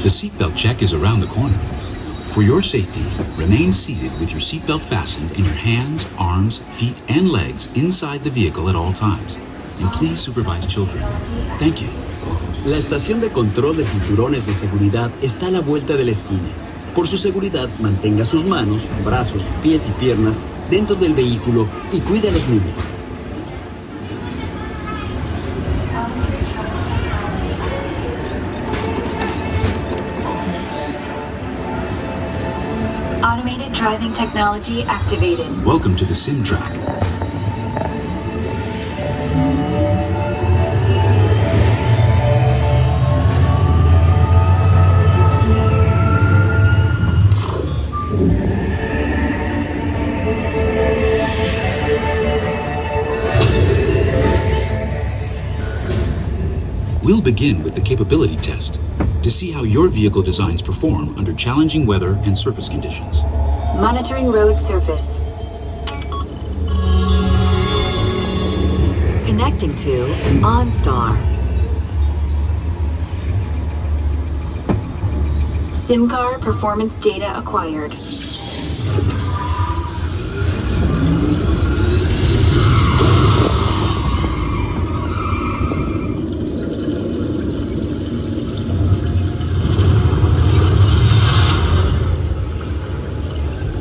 The seatbelt check is around the corner. For your safety, remain seated with your seatbelt fastened in your hands, arms, feet, and legs inside the vehicle at all times. And please supervise children. Thank you. La estación de control de cinturones de seguridad está a la vuelta de la esquina. Por su seguridad, mantenga sus manos, brazos, pies y piernas dentro del vehículo y cuide a los niños. Automated driving technology activated. Welcome to the sim track. We'll begin with the capability test to see how your vehicle designs perform under challenging weather and surface conditions. Monitoring road surface. Connecting to OnStar. SIMCAR performance data acquired.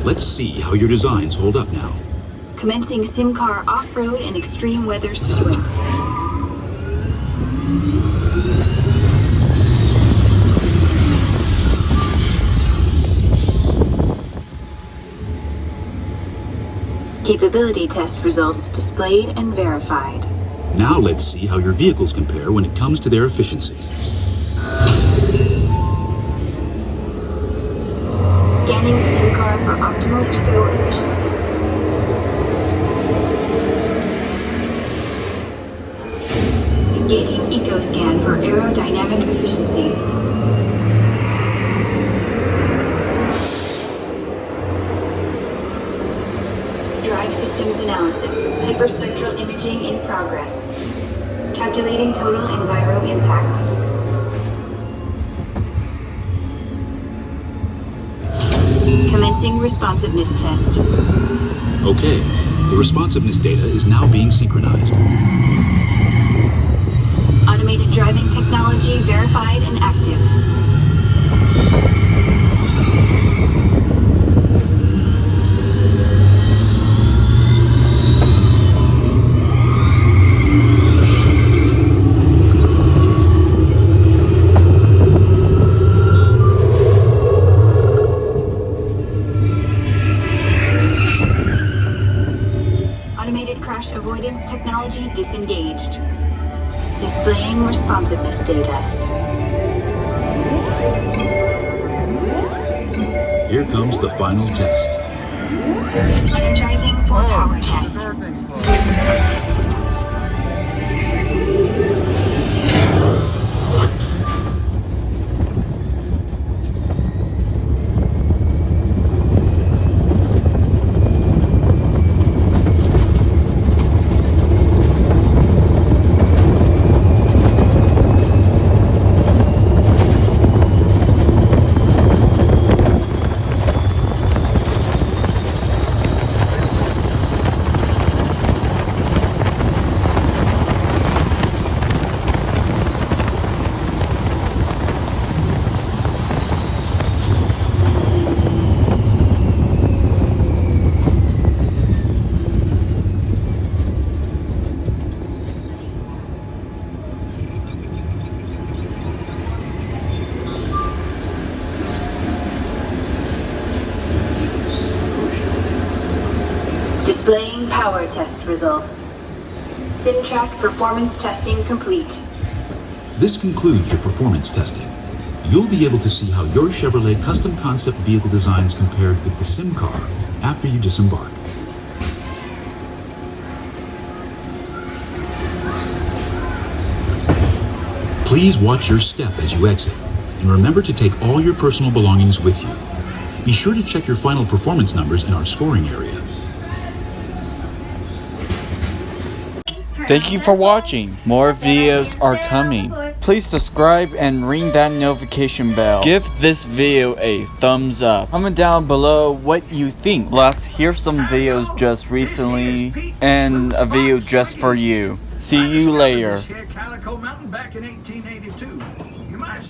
Let's see how your designs hold up now. Commencing SIMCAR off-road and extreme weather sequence. Capability test results displayed and verified. Now let's see how your vehicles compare when it comes to their efficiency. Scanning SIMCAR for optimal eco-efficiency. Engaging EcoScan for aerodynamic efficiency. Drive systems analysis. Hyperspectral imaging in progress. Calculating total enviro impact. Commencing responsiveness test. Okay, the responsiveness data is now being synchronized. Automated driving technology verified and active. Automated crash avoidance technology disengaged. Displaying responsiveness data. Here comes the final test. Energizing for power test. Displaying power test results. SimTrack performance testing complete. This concludes your performance testing. You'll be able to see how your Chevrolet custom concept vehicle designs compared with the sim car after you disembark. Please watch your step as you exit, and remember to take all your personal belongings with you. Be sure to check your final performance numbers in our scoring area. Thank you for watching. More videos are coming. Please subscribe and ring that notification bell. Give this video a thumbs up. Comment down below what you think. Plus, here's some videos just recently and a video just for you. See you later. Calico Mountain back in 1880.